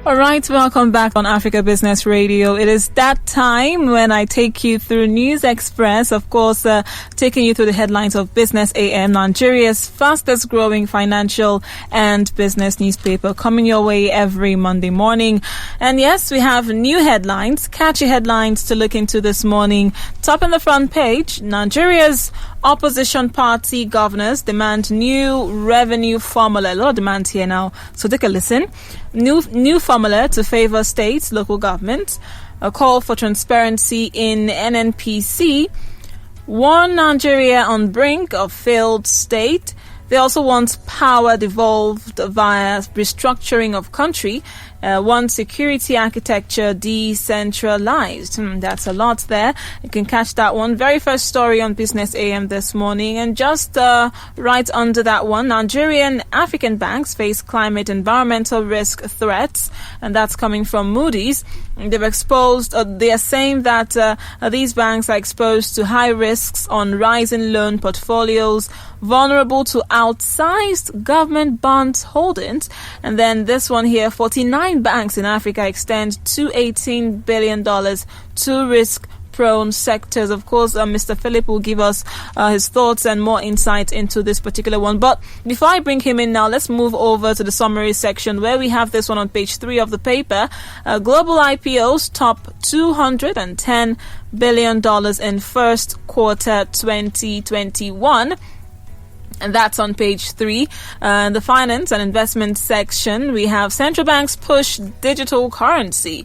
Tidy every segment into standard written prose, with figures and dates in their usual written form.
All right, welcome back on Africa Business Radio. It is that time when I take you through News Express, of course, taking you through the headlines of Business AM, Nigeria's fastest growing financial and business newspaper, coming your way every Monday morning. And yes, we have new headlines, catchy headlines to look into this morning. Top on the front page, Nigeria's opposition party governors demand new revenue formula. A lot of demand here now, so take a listen. New formula to favor states, local governments. A call for transparency in NNPC. One Nigeria on brink of failed state. They also want power devolved via restructuring of country. One security architecture decentralized. That's a lot there. You can catch that one. Very first story on Business AM this morning. And just right under that one, Nigerian African banks face climate environmental risk threats. And that's coming from Moody's. They've exposed, they are saying that these banks are exposed to high risks on rising loan portfolios, vulnerable to outsized government bond holdings. And then this one here, 49 banks in Africa extend $218 billion to risk-prone sectors. Of course, Mr. Philip will give us his thoughts and more insight into this particular one. But before I bring him in now, let's move over to the summary section where we have this one on page 3 of the paper. Global IPOs top $210 billion in first quarter 2021. And that's on page 3. The finance and investment section, we have central banks push digital currency.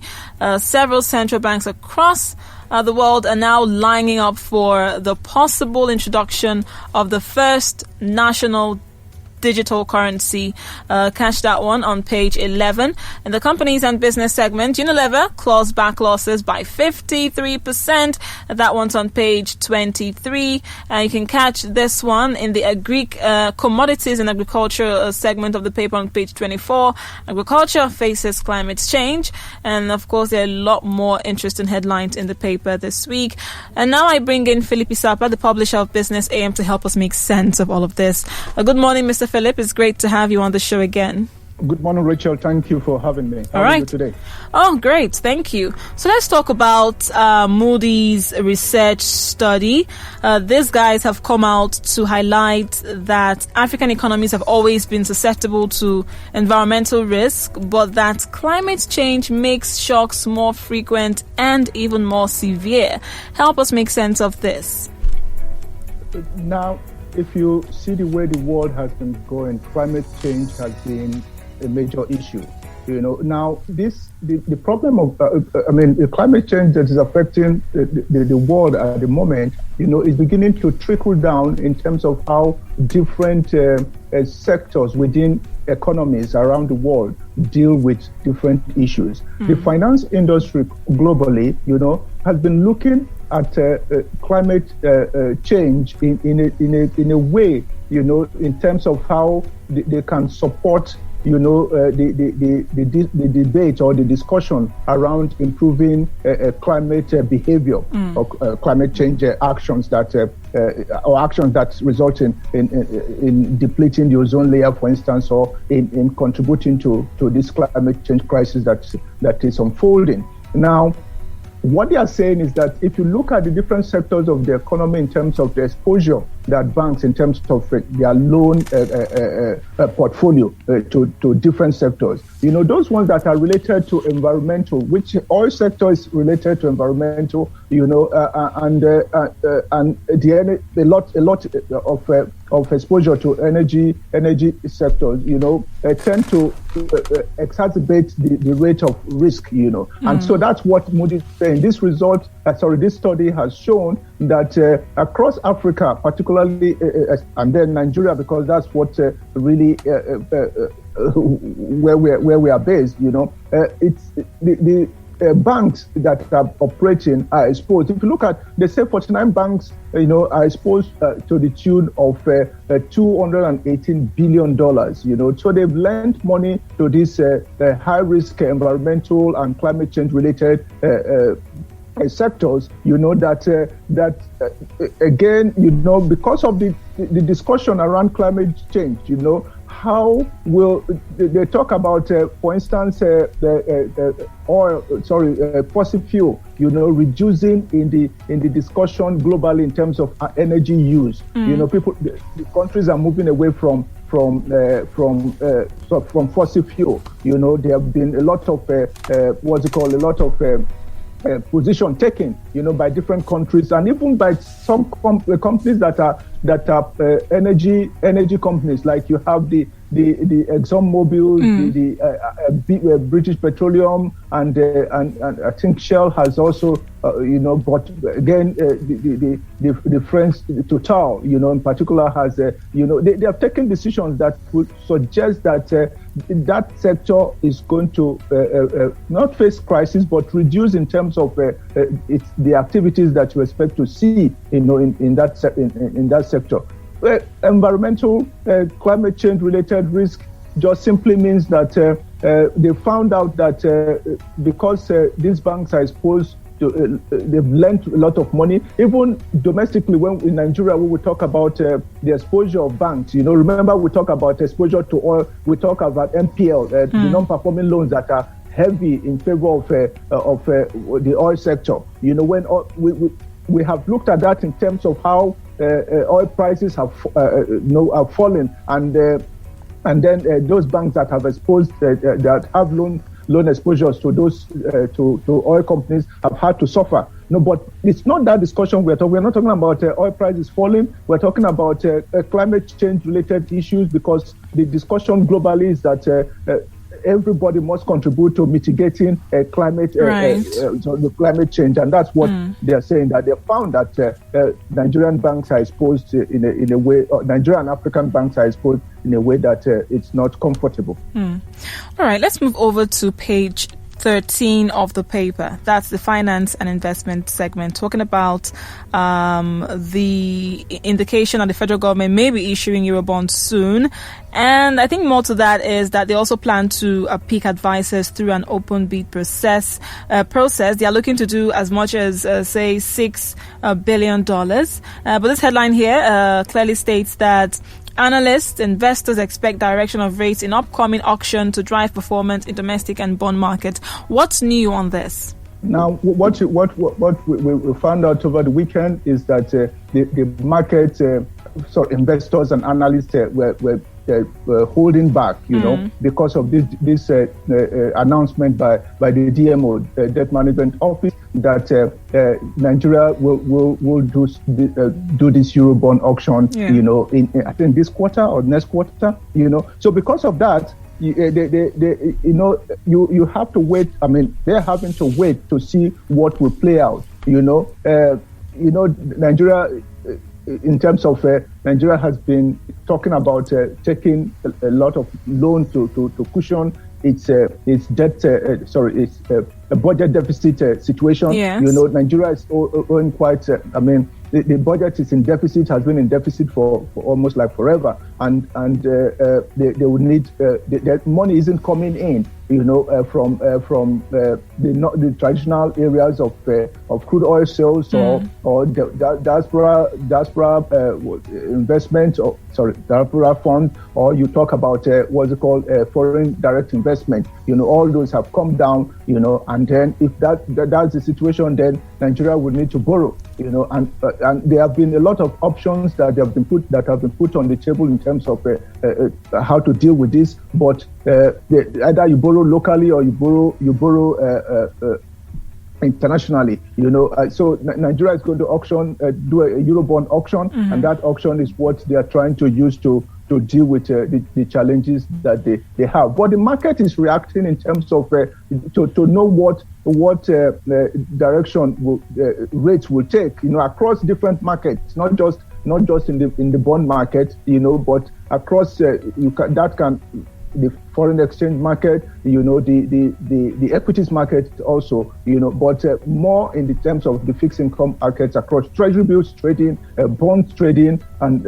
Several central banks across the world are now lining up for the possible introduction of the first national digital currency. Catch that one on page 11. In the companies and business segment, Unilever claws back losses by 53%. That one's on page 23. You can catch this one in the commodities and agriculture segment of the paper on page 24. Agriculture faces climate change. And of course, there are a lot more interesting headlines in the paper this week. And now I bring in Philip Isapa, the publisher of Business AM, to help us make sense of all of this. Good morning, Mr. Philip. It's great to have you on the show again. Good morning, Rachel. Thank you for having me. How are you today? Oh, great. Thank you. So let's talk about Moody's research study. These guys have come out to highlight that African economies have always been susceptible to environmental risk, but that climate change makes shocks more frequent and even more severe. Help us make sense of this. Now, if you see the way the world has been going, climate change has been a major issue. Now the problem of the climate change that is affecting the world at the moment, is beginning to trickle down in terms of how different sectors within economies around the world deal with different issues. The finance industry globally, has been looking at climate change in a way, in terms of how they can support, the debate or the discussion around improving climate behavior or climate change actions that result in depleting the ozone layer, for instance, or in contributing to this climate change crisis that is unfolding. Now, what they are saying is that if you look at the different sectors of the economy in terms of the exposure that banks, in terms of their loan portfolio to different sectors, those ones that are related to environmental, which all sector is related to environmental, and a lot of exposure to energy sectors, tend to exacerbate the rate of risk, and so that's what Moody is saying. This study has shown that across Africa, particularly, and then Nigeria, because that's what really where we are based, it's the banks that are operating are exposed. If you look at, they say 49 banks, are exposed to the tune of $218 billion, so they've lent money to this high-risk environmental and climate change-related sectors, that again, because of the discussion around climate change, how will they talk about, for instance, fossil fuel, reducing in the discussion globally in terms of energy use. The countries are moving away from fossil fuel. There have been a lot of position taken, by different countries, and even by some companies that are energy companies, like you have the ExxonMobil, the British Petroleum, and I think Shell has also, but again, the French Total, in particular, has, they have taken decisions that would suggest that that sector is going to not face crisis, but reduce in terms of the activities that you expect to see, in that sector. Environmental, climate change related risk just simply means that they found out that because these banks are exposed to, they've lent a lot of money. Even domestically, when in Nigeria, we will talk about the exposure of banks. Remember, we talk about exposure to oil. We talk about NPL, the non-performing loans that are heavy in favor of the oil sector. When we have looked at that in terms of how oil prices have fallen, and then those banks that have exposed that have loan exposures to those to oil companies have had to suffer. No, but it's not that discussion we're talking. We're not talking about oil prices falling. We're talking about climate change related issues, because the discussion globally is that everybody must contribute to mitigating climate change, and that's what they're saying. That they found that Nigerian banks are exposed in a way. Nigerian African banks are exposed in a way that it's not comfortable. All right, let's move over to page 13 of the paper. That's the finance and investment segment, talking about the indication that the federal government may be issuing Eurobonds soon. And I think more to that is that they also plan to pick advisors through an open bid process. They are looking to do as much as, say, $6 billion. But this headline here clearly states that analysts, investors expect direction of rates in upcoming auction to drive performance in domestic and bond market. What's new on this? Now, what we found out over the weekend is that the market, investors and analysts were holding back, because of this announcement by the DMO, Debt Management Office, that Nigeria will do this Eurobond auction, in I think this quarter or next quarter, So because of that, you have to wait. I mean, they're having to wait to see what will play out. Nigeria, in terms of Nigeria has been talking about taking a lot of loans to cushion its debt. It's a budget deficit situation. Yes. Nigeria is owing quite. The budget is in deficit, has been in deficit for almost like forever, and they would need the money isn't coming in, from the traditional areas of crude oil sales or diaspora investment, diaspora fund, or you talk about what's it called, foreign direct investment. All those have come down, and then if that's the situation, then Nigeria would need to borrow, and there have been a lot of options that have been put on the table in terms of how to deal with this. But either you borrow locally or you borrow internationally. So Nigeria is going to do a Eurobond auction, and that auction is what they are trying to use to deal with the challenges that they have. But the market is reacting in terms of to know what direction rates will take, across different markets, not just in the bond market, but across the foreign exchange market, the equities market also, but more in the terms of the fixed income markets across treasury bills trading, bonds trading, and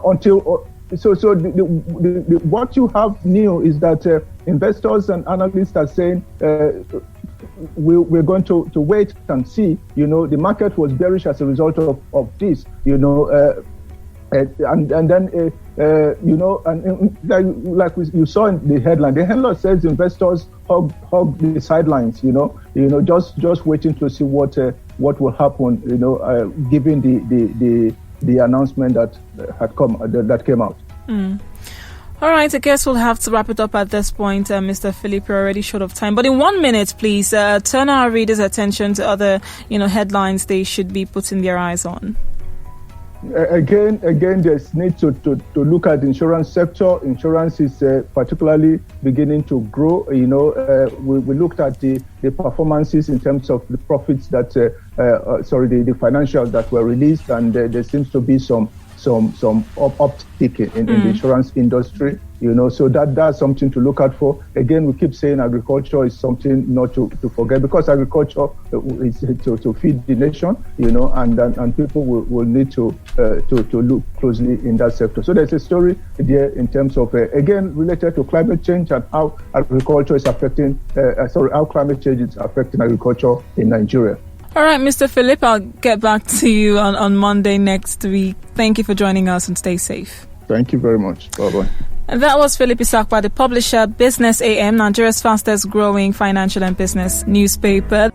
until. So what you have new is that investors and analysts are saying we're going to wait and see. The market was bearish as a result of this. And then you saw in the headline says investors hug the sidelines, just waiting to see what will happen, given the announcement that came out. All right, I guess we'll have to wrap it up at this point, Mr. Philip. We're already short of time. But in 1 minute, please, turn our readers' attention to other, headlines they should be putting their eyes on. Again, there's need to look at the insurance sector. Insurance is particularly beginning to grow. We looked at the performances in terms of the profits that, the financials that were released, and there seems to be some uptick in the insurance industry, so that's something to look out for. Again, we keep saying agriculture is something not to forget, because agriculture is to feed the nation, and people will need to look closely in that sector. So there's a story there in terms of, again, related to climate change and how agriculture is affecting, how climate change is affecting agriculture in Nigeria. All right, Mr. Philip, I'll get back to you on Monday next week. Thank you for joining us, and stay safe. Thank you very much. Bye-bye. And that was Philip Isakwa, the publisher, Business AM, Nigeria's fastest growing financial and business newspaper.